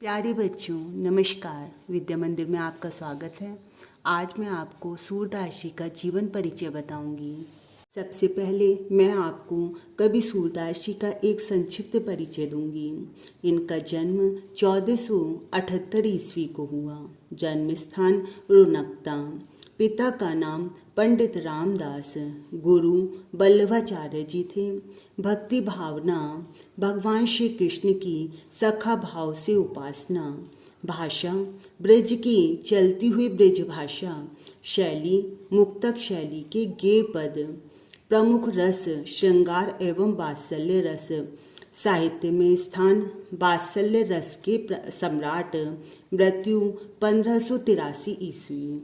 प्यारे बच्चों, नमस्कार। विद्या मंदिर में आपका स्वागत है। आज मैं आपको सूरदास जी का जीवन परिचय बताऊंगी। सबसे पहले मैं आपको कवि सूरदास जी का एक संक्षिप्त परिचय दूंगी। इनका जन्म 1478 ईस्वी को हुआ। जन्म स्थान रोनकता। पिता का नाम पंडित रामदास, गुरु बल्लभाचार्य जी थे। भक्ति भावना, भगवान श्री कृष्ण की सखा भाव से उपासना। भाषा ब्रज की चलती हुई ब्रज भाषा। शैली मुक्तक शैली के गेय पद। प्रमुख रस श्रृंगार एवं वात्सल्य रस। साहित्य में स्थान वात्सल्य रस के सम्राट। मृत्यु 1583 ईस्वी।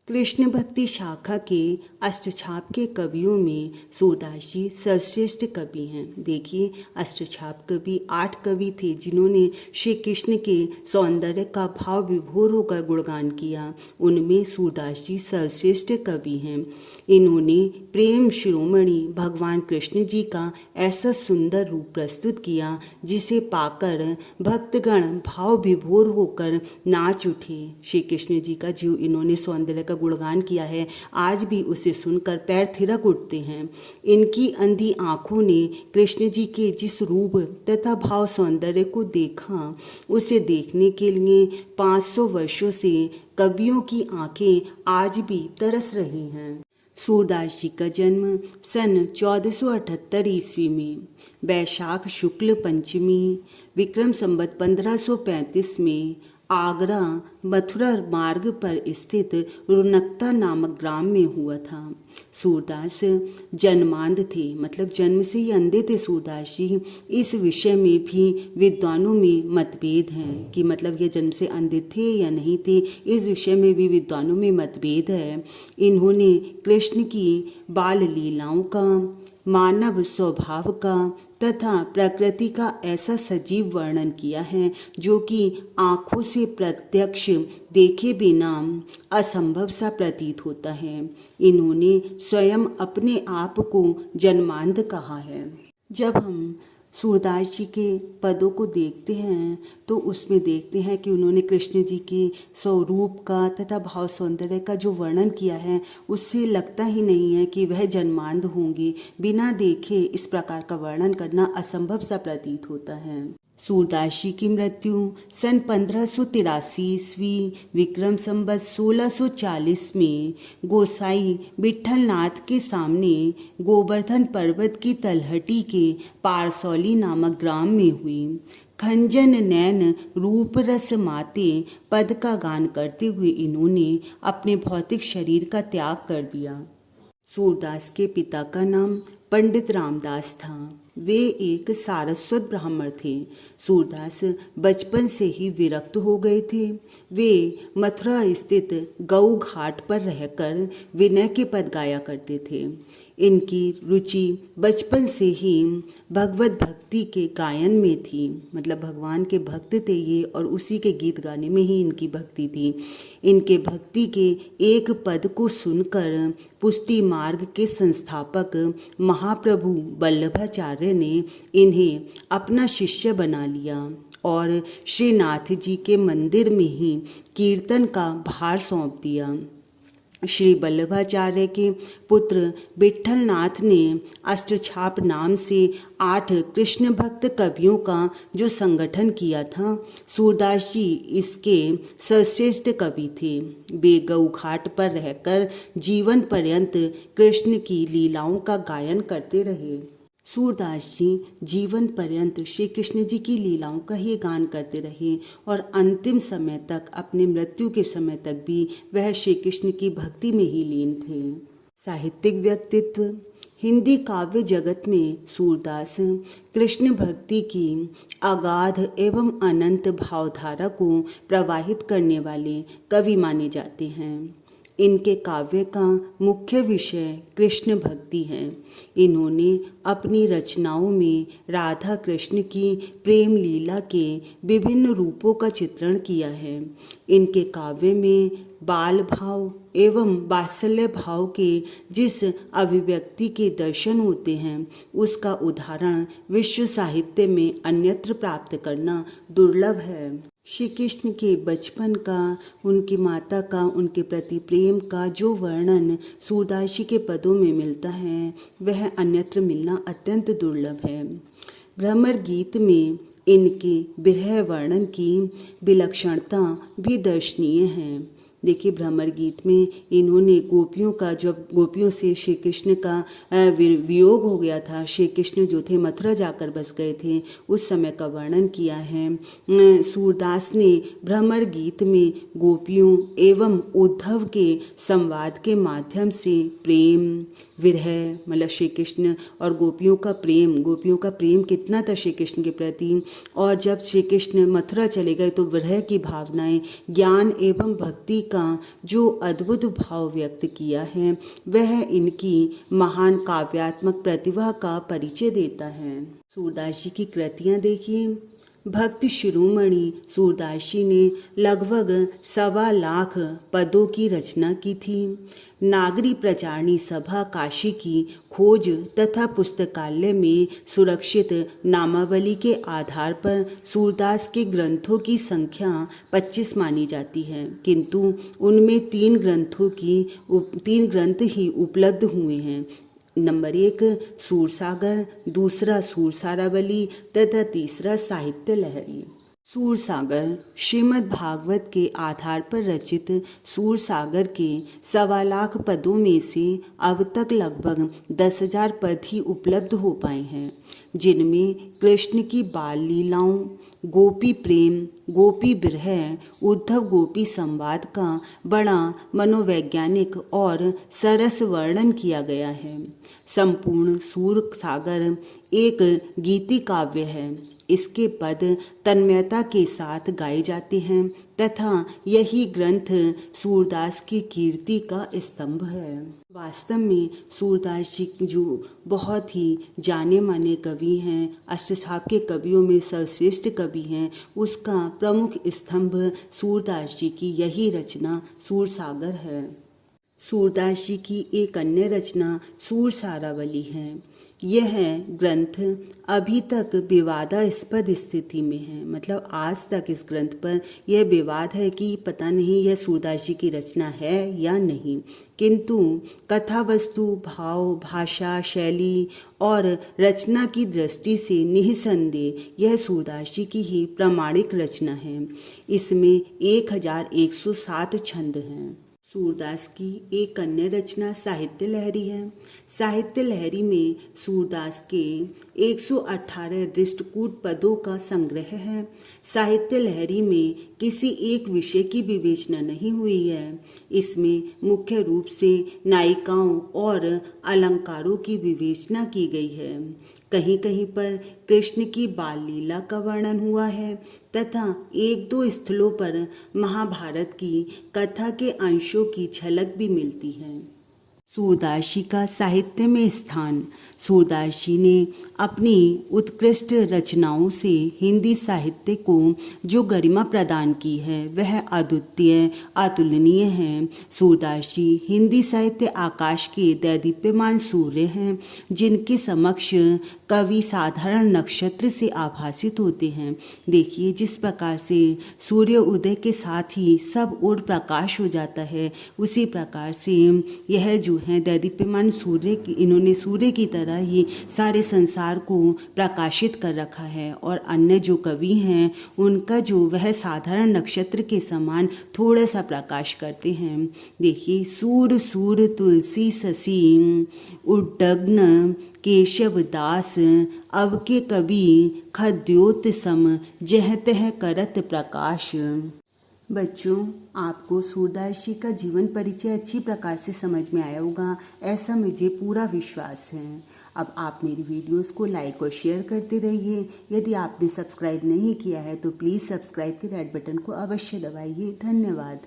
कृष्ण भक्ति शाखा के अष्टछाप के कवियों में सूरदास जी सर्वश्रेष्ठ कवि हैं। देखिए, अष्टछाप कवि 8 कवि थे जिन्होंने श्री कृष्ण के सौंदर्य का भाव विभोर होकर गुणगान किया। उनमें सूरदास जी सर्वश्रेष्ठ कवि हैं। इन्होंने प्रेम शिरोमणि भगवान कृष्ण जी का ऐसा सुंदर रूप प्रस्तुत किया जिसे पाकर भक्तगण भाव विभोर होकर नाच उठे। श्री कृष्ण जी का जो इन्होंने सौंदर्य का गुणगान किया है, आज भी उसे सुनकर पैर थिरक उठते हैं। इनकी अंधी आंखों ने कृष्ण जी के जिस रूप तथा भाव सौंदर्य को देखा, उसे देखने के लिए 500 वर्षों से कवियों की आंखें आज भी तरस रही हैं। सूरदास जी का जन्म सन 1478 ईस्वी में वैशाख शुक्ल पंचमी विक्रम संवत 1535 में आगरा मथुरा मार्ग पर स्थित रोनकता नामक ग्राम में हुआ था। सूरदास जन्मांध थे, मतलब जन्म से ही अंधे थे सूरदास जी। इस विषय में भी विद्वानों में मतभेद हैं कि मतलब ये जन्म से अंधे थे या नहीं थे। इस विषय में भी विद्वानों में मतभेद है। इन्होंने कृष्ण की बाल लीलाओं का, मानव स्वभाव का तथा प्रकृति का ऐसा सजीव वर्णन किया है जो कि आँखों से प्रत्यक्ष देखे बिना असंभव सा प्रतीत होता है। इन्होंने स्वयं अपने आप को जन्मांध कहा है। जब हम सूरदास जी के पदों को देखते हैं तो उसमें देखते हैं कि उन्होंने कृष्ण जी के स्वरूप का तथा भाव सौंदर्य का जो वर्णन किया है, उससे लगता ही नहीं है कि वह जन्मांध होंगे। बिना देखे इस प्रकार का वर्णन करना असंभव सा प्रतीत होता है। सूरदास जी की मृत्यु सन 1583 ईस्वी विक्रम संवत 1640 में गोसाई विट्ठल नाथ के सामने गोवर्धन पर्वत की तलहटी के पारसौली नामक ग्राम में हुई। खंजन नैन रूप रस माते पद का गान करते हुए इन्होंने अपने भौतिक शरीर का त्याग कर दिया। सूरदास के पिता का नाम पंडित रामदास था। वे एक सारस्वत ब्राह्मण थे। सूरदास बचपन से ही विरक्त हो गए थे। वे मथुरा स्थित गऊ घाट पर रहकर विनय के पद गाया करते थे। इनकी रुचि बचपन से ही भगवत भक्ति के गायन में थी, मतलब भगवान के भक्त थे ये और उसी के गीत गाने में ही इनकी भक्ति थी। इनके भक्ति के एक पद को सुनकर पुष्टि मार्ग के संस्थापक महाप्रभु बल्लभाचार्य ने इन्हें अपना शिष्य बना लिया और श्रीनाथ जी के मंदिर में ही कीर्तन का भार सौंप दिया। श्री बल्लभाचार्य के पुत्र विट्ठल नाथ ने अष्टछाप नाम से 8 कृष्ण भक्त कवियों का जो संगठन किया था, सूरदास जी इसके सर्वश्रेष्ठ कवि थे। वे गऊ घाट पर रहकर जीवन पर्यंत कृष्ण की लीलाओं का गायन करते रहे। सूरदास जी जीवन पर्यंत श्री कृष्ण जी की लीलाओं का ही गान करते रहे और अंतिम समय तक, अपने मृत्यु के समय तक भी वह श्री कृष्ण की भक्ति में ही लीन थे। साहित्यिक व्यक्तित्व। हिंदी काव्य जगत में सूरदास कृष्ण भक्ति की अगाध एवं अनंत भावधारा को प्रवाहित करने वाले कवि माने जाते हैं। इनके काव्य का मुख्य विषय कृष्ण भक्ति है। इन्होंने अपनी रचनाओं में राधा कृष्ण की प्रेम लीला के विभिन्न रूपों का चित्रण किया है। इनके काव्य में बाल भाव एवं वात्सल्य भाव के जिस अभिव्यक्ति के दर्शन होते हैं, उसका उदाहरण विश्व साहित्य में अन्यत्र प्राप्त करना दुर्लभ है। श्री कृष्ण के बचपन का, उनकी माता का, उनके प्रति प्रेम का जो वर्णन सूरदास जी के पदों में मिलता है वह अन्यत्र मिलना अत्यंत दुर्लभ है। भ्रमर गीत में इनके विरह वर्णन की विलक्षणता भी दर्शनीय है। देखिए, भ्रमर गीत में इन्होंने गोपियों का, जब गोपियों से श्री कृष्ण का वियोग हो गया था, श्री कृष्ण जो थे मथुरा जाकर बस गए थे, उस समय का वर्णन किया है। सूरदास ने भ्रमर गीत में गोपियों एवं उद्धव के संवाद के माध्यम से प्रेम, विरह, मतलब श्री कृष्ण और गोपियों का प्रेम कितना था श्री कृष्ण के प्रति। और जब श्री कृष्ण मथुरा चले गए तो विरह की भावनाएं, ज्ञान एवं भक्ति का जो अद्भुत भाव व्यक्त किया है वह इनकी महान काव्यात्मक प्रतिभा का परिचय देता है। सूरदास जी की कृतियां देखिए। भक्त शिरोमणि सूरदास जी ने लगभग 1.25 लाख पदों की रचना की थी। नागरी प्रचारणी सभा काशी की खोज तथा पुस्तकालय में सुरक्षित नामावली के आधार पर सूरदास के ग्रंथों की संख्या 25 मानी जाती है, किंतु उनमें 3 ग्रंथ ही उपलब्ध हुए हैं। नंबर 1 सूरसागर, दूसरा सूरसारावली तथा तीसरा साहित्य लहरी। सूरसागर श्रीमद् भागवत के आधार पर रचित सूरसागर के 1.25 लाख पदों में से अब तक लगभग 10,000 पद ही उपलब्ध हो पाए हैं, जिनमें कृष्ण की बाल लीलाओं, गोपी प्रेम, गोपी विरह, उद्धव गोपी संवाद का बड़ा मनोवैज्ञानिक और सरस वर्णन किया गया है। संपूर्ण सूरसागर एक गीति काव्य है। इसके पद तन्मयता के साथ गाए जाते हैं तथा यही ग्रंथ सूरदास की कीर्ति का स्तंभ है। वास्तव में सूरदास जी जो बहुत ही जाने माने कवि हैं, अष्टछाप के कवियों में सर्वश्रेष्ठ कवि हैं, उसका प्रमुख स्तंभ सूरदास जी की यही रचना सूरसागर है। सूरदास जी की एक अन्य रचना सूरसारावली है। यह ग्रंथ अभी तक विवादास्पद स्थिति में है, मतलब आज तक इस ग्रंथ पर यह विवाद है कि पता नहीं यह सूरदास जी की रचना है या नहीं, किंतु कथा वस्तु, भाव, भाषा, शैली और रचना की दृष्टि से निःसंदेह यह सूरदास जी की ही प्रामाणिक रचना है। इसमें 1107 छंद हैं। सूरदास की एक अन्य रचना साहित्य लहरी है। साहित्य लहरी में सूरदास के 118 दृष्टकूट पदों का संग्रह है। साहित्य लहरी में किसी एक विषय की विवेचना नहीं हुई है। इसमें मुख्य रूप से नायिकाओं और अलंकारों की विवेचना की गई है। कहीं कहीं पर कृष्ण की बाल लीला का वर्णन हुआ है तथा 1-2 स्थलों पर महाभारत की कथा के अंशों की झलक भी मिलती है। सूरदास जी का साहित्य में स्थान। सूरदास जी ने अपनी उत्कृष्ट रचनाओं से हिंदी साहित्य को जो गरिमा प्रदान की है वह अद्वितीय, अतुलनीय है। सूरदास जी हिंदी साहित्य आकाश के दैदीप्यमान सूर्य हैं, जिनके समक्ष कवि साधारण नक्षत्र से आभासित होते हैं। देखिए, जिस प्रकार से सूर्य उदय के साथ ही सब ओर प्रकाश हो जाता है, उसी प्रकार से यह जो है दैदीप्यमान सूर्य, इन्होंने सूर्य की तरह ही सारे संसार को प्रकाशित कर रखा है। और अन्य जो कवि हैं उनका जो वह साधारण नक्षत्र के समान थोड़ा सा प्रकाश करते हैं। देखिए, सूर सूर तुलसी ससी उड्डग्न केशव दास, अब के कवि खद्योत सम जह तह करत प्रकाश। बच्चों, आपको सूरदास जी का जीवन परिचय अच्छी प्रकार से समझ में आया होगा, ऐसा मुझे पूरा विश्वास है। अब आप मेरी वीडियोस को लाइक और शेयर करते रहिए। यदि आपने सब्सक्राइब नहीं किया है तो प्लीज़ सब्सक्राइब के रेड बटन को अवश्य दबाइए। धन्यवाद।